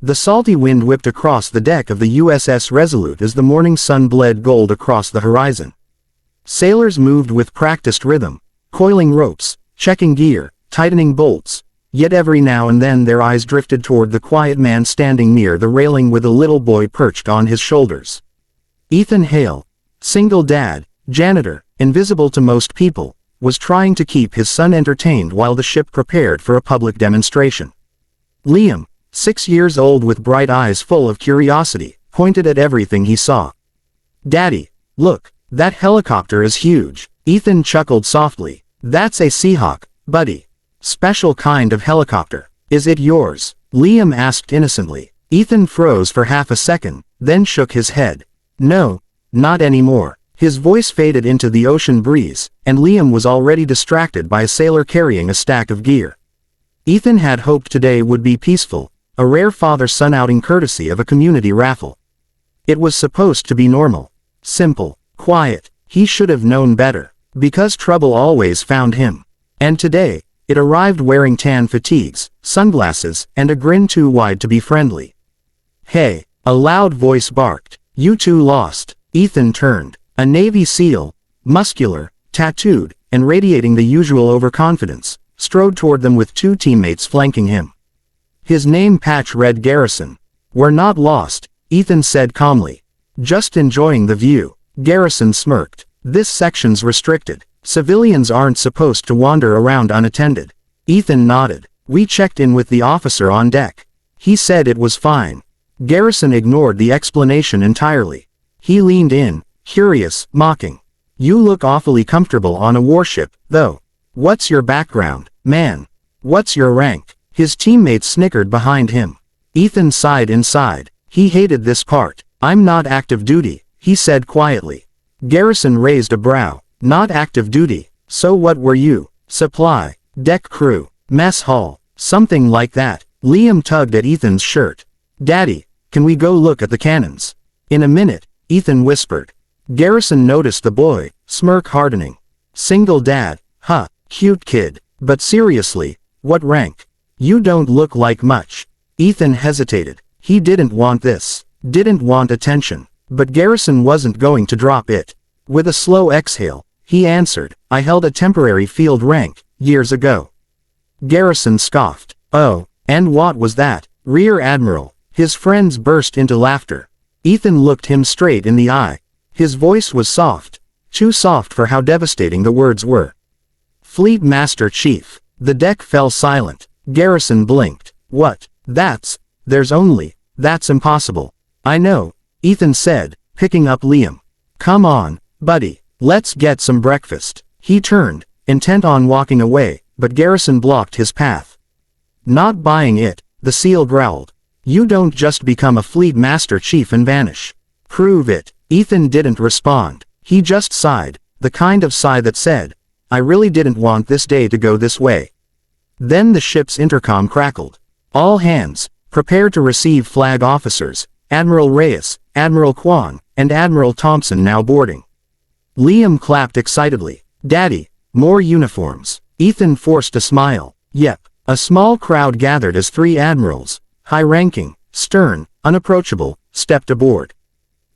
The salty wind whipped across the deck of the USS Resolute as the morning sun bled gold across the horizon. Sailors moved with practiced rhythm, coiling ropes, checking gear, tightening bolts, yet every now and then their eyes drifted toward the quiet man standing near the railing with a little boy perched on his shoulders. Ethan Hale, single dad, janitor, invisible to most people, was trying to keep his son entertained while the ship prepared for a public demonstration. Liam, 6 years old with bright eyes full of curiosity, pointed at everything he saw. "Daddy, look, that helicopter is huge." Ethan chuckled softly. "That's a Seahawk, buddy. Special kind of helicopter. Is it yours?" Liam asked innocently. Ethan froze for half a second, then shook his head. "No, not anymore." His voice faded into the ocean breeze, and Liam was already distracted by a sailor carrying a stack of gear. Ethan had hoped today would be peaceful, a rare father-son outing courtesy of a community raffle. It was supposed to be normal, simple, quiet. He should have known better, because trouble always found him. And today, it arrived wearing tan fatigues, sunglasses, and a grin too wide to be friendly. "Hey," a loud voice barked. "You two lost." Ethan turned. A Navy SEAL, muscular, tattooed, and radiating the usual overconfidence, strode toward them with 2 teammates flanking him. His name patch read Garrison. "We're not lost," Ethan said calmly. "Just enjoying the view." Garrison smirked. "This section's restricted. Civilians aren't supposed to wander around unattended." Ethan nodded. "We checked in with the officer on deck. He said it was fine." Garrison ignored the explanation entirely. He leaned in, curious, mocking. "You look awfully comfortable on a warship, though. What's your background, man? What's your rank?" His teammates snickered behind him. Ethan sighed inside. He hated this part. "I'm not active duty," he said quietly. Garrison raised a brow. "Not active duty. So what were you? Supply, deck crew, mess hall, something like that." Liam tugged at Ethan's shirt. "Daddy, can we go look at the cannons?" "In a minute," Ethan whispered. Garrison noticed the boy, smirk hardening. "Single dad, huh, cute kid. But seriously, what rank? You don't look like much." Ethan hesitated. He didn't want this. Didn't want attention. But Garrison wasn't going to drop it. With a slow exhale, he answered, "I held a temporary field rank, years ago." Garrison scoffed. "Oh, and what was that?" "Rear Admiral." His friends burst into laughter. Ethan looked him straight in the eye. His voice was soft, too soft for how devastating the words were. "Fleet Master Chief." The deck fell silent. Garrison blinked. "What? That's impossible." "I know," Ethan said, picking up Liam. "Come on, buddy, let's get some breakfast." He turned, intent on walking away, but Garrison blocked his path. "Not buying it," the SEAL growled. "You don't just become a Fleet Master Chief and vanish. Prove it." Ethan didn't respond. He just sighed, the kind of sigh that said, "I really didn't want this day to go this way." Then the ship's intercom crackled. "All hands, prepare to receive flag officers, Admiral Reyes, Admiral Kwan, and Admiral Thompson now boarding." Liam clapped excitedly. "Daddy, more uniforms." Ethan forced a smile. "Yep." A small crowd gathered as 3 admirals, high-ranking, stern, unapproachable, stepped aboard.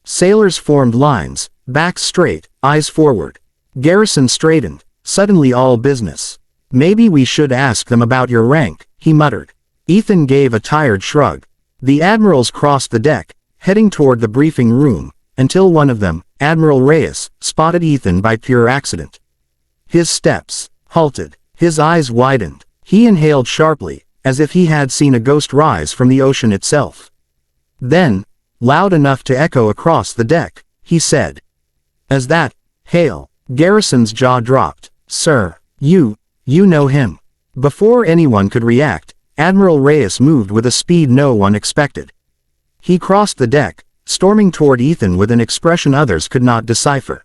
Sailors formed lines, backs straight, eyes forward. Garrison straightened, suddenly all business. "Maybe we should ask them about your rank," he muttered. Ethan gave a tired shrug. The admirals crossed the deck, heading toward the briefing room, until one of them, Admiral Reyes, spotted Ethan by pure accident. His steps halted. His eyes widened. He inhaled sharply, as if he had seen a ghost rise from the ocean itself. Then, loud enough to echo across the deck, he said, "Is that Hale?" Garrison's jaw dropped. "Sir, you know him." Before anyone could react, Admiral Reyes moved with a speed no one expected. He crossed the deck, storming toward Ethan with an expression others could not decipher.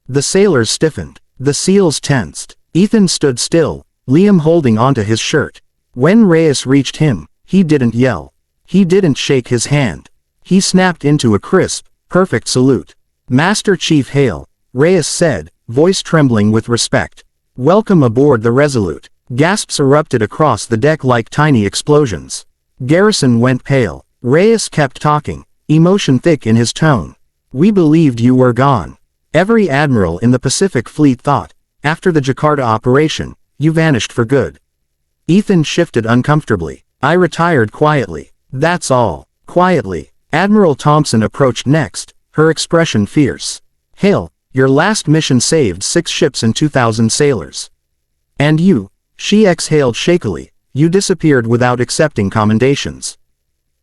The sailors stiffened. The SEALs tensed. Ethan stood still, Liam holding onto his shirt. When Reyes reached him, he didn't yell. He didn't shake his hand. He snapped into a crisp, perfect salute. "Master Chief Hale," Reyes said, voice trembling with respect. "Welcome aboard the Resolute." Gasps erupted across the deck like tiny explosions. Garrison went pale. Reyes kept talking, emotion thick in his tone. "We believed you were gone. Every admiral in the Pacific Fleet thought, after the Jakarta operation, you vanished for good." Ethan shifted uncomfortably. "I retired quietly. That's all." Quietly. Admiral Thompson approached next, her expression fierce. "Hale, your last mission saved 6 ships and 2,000 sailors. And you," she exhaled shakily, "you disappeared without accepting commendations."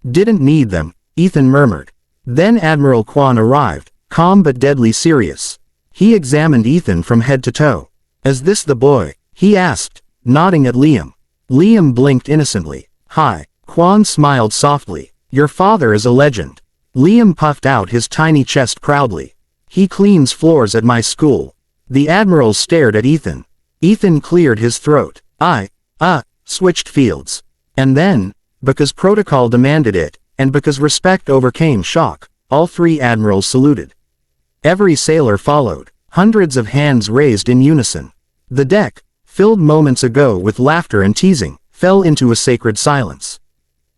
"Didn't need them," Ethan murmured. Then Admiral Kwan arrived, calm but deadly serious. He examined Ethan from head to toe. "Is this the boy?" he asked, nodding at Liam. Liam blinked innocently. "Hi." Kwan smiled softly. "Your father is a legend." Liam puffed out his tiny chest proudly. "He cleans floors at my school." The admirals stared at Ethan. Ethan cleared his throat. Switched fields. And then, because protocol demanded it, and because respect overcame shock, all 3 admirals saluted. Every sailor followed, hundreds of hands raised in unison. The deck, filled moments ago with laughter and teasing, fell into a sacred silence.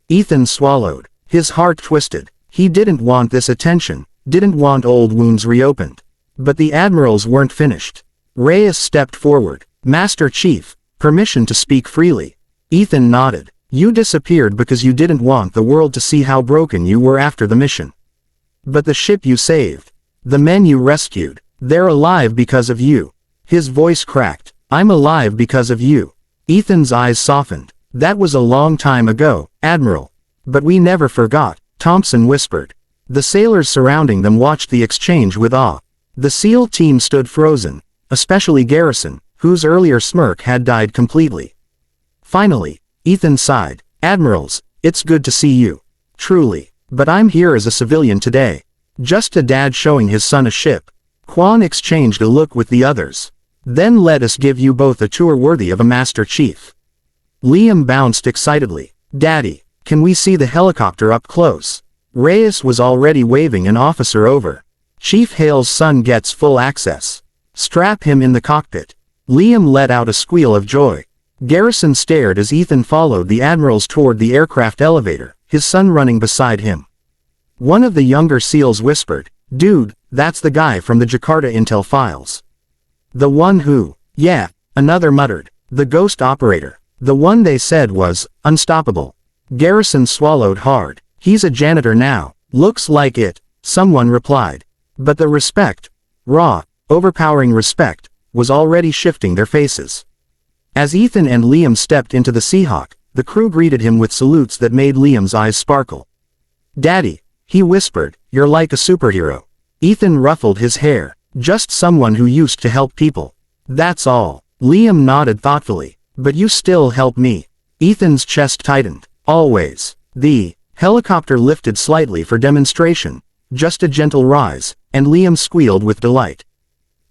Ethan swallowed, his heart twisted. He didn't want this attention, didn't want old wounds reopened. But the admirals weren't finished. Reyes stepped forward. "Master Chief, permission to speak freely." Ethan nodded. "You disappeared because you didn't want the world to see how broken you were after the mission. But the ship you saved, the men you rescued, they're alive because of you." His voice cracked. "I'm alive because of you." Ethan's eyes softened. "That was a long time ago, Admiral. But we never forgot," Thompson whispered. The sailors surrounding them watched the exchange with awe. The SEAL team stood frozen, especially Garrison, whose earlier smirk had died completely. Finally, Ethan sighed. "Admirals, it's good to see you. Truly. But I'm here as a civilian today. Just a dad showing his son a ship." Kwan exchanged a look with the others. "Then let us give you both a tour worthy of a Master Chief." Liam bounced excitedly. "Daddy, can we see the helicopter up close?" Reyes was already waving an officer over. "Chief Hale's son gets full access. Strap him in the cockpit." Liam let out a squeal of joy. Garrison stared as Ethan followed the admirals toward the aircraft elevator, his son running beside him. One of the younger SEALs whispered, "Dude, that's the guy from the Jakarta intel files." "The one who..." "Yeah," another muttered. "The ghost operator. The one they said was unstoppable." Garrison swallowed hard. "He's a janitor now." "Looks like it," someone replied. But the respect, raw, overpowering respect, was already shifting their faces. As Ethan and Liam stepped into the Seahawk, the crew greeted him with salutes that made Liam's eyes sparkle. "Daddy," he whispered, "you're like a superhero." Ethan ruffled his hair. "Just someone who used to help people. That's all." Liam nodded thoughtfully. "But you still help me." Ethan's chest tightened. "Always." The helicopter lifted slightly for demonstration, just a gentle rise, and Liam squealed with delight.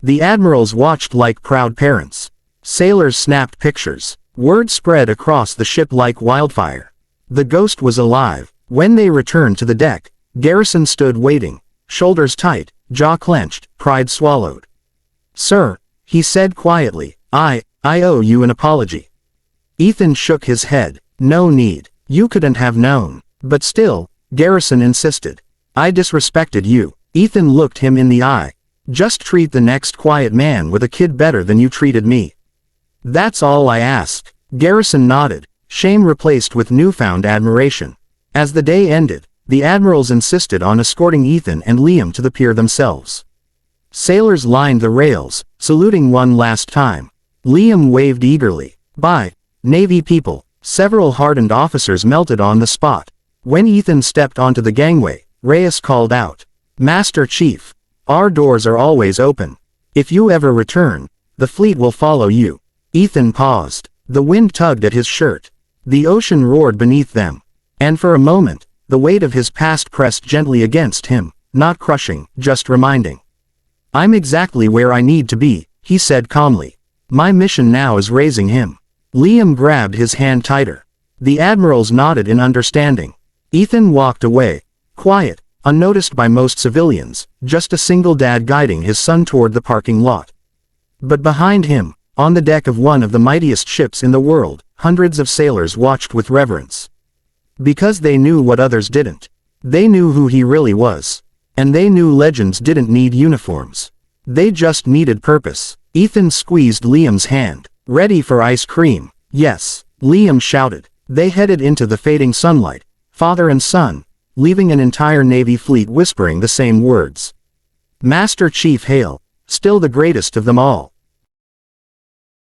The admirals watched like proud parents. Sailors snapped pictures. Word spread across the ship like wildfire. The ghost was alive. When they returned to the deck, Garrison stood waiting, shoulders tight, jaw clenched, pride swallowed. "Sir," he said quietly, I owe you an apology." Ethan shook his head. "No need. You couldn't have known." "But still," Garrison insisted. "I disrespected you." Ethan looked him in the eye. "Just treat the next quiet man with a kid better than you treated me. That's all I ask." Garrison nodded, shame replaced with newfound admiration. As the day ended, the admirals insisted on escorting Ethan and Liam to the pier themselves. Sailors lined the rails, saluting one last time. Liam waved eagerly. "Bye, Navy people." Several hardened officers melted on the spot. When Ethan stepped onto the gangway, Reyes called out, "Master Chief, our doors are always open. If you ever return, the fleet will follow you." Ethan paused. The wind tugged at his shirt. The ocean roared beneath them. And for a moment, the weight of his past pressed gently against him, not crushing, just reminding. "I'm exactly where I need to be," he said calmly. "My mission now is raising him." Liam grabbed his hand tighter. The admirals nodded in understanding. Ethan walked away, quiet, unnoticed by most civilians, just a single dad guiding his son toward the parking lot. But behind him, on the deck of one of the mightiest ships in the world, hundreds of sailors watched with reverence. Because they knew what others didn't. They knew who he really was. And they knew legends didn't need uniforms. They just needed purpose. Ethan squeezed Liam's hand. Ready for ice cream? Yes, Liam shouted. They headed into the fading sunlight, father and son, leaving an entire Navy fleet whispering the same words. Master Chief Hale, still the greatest of them all.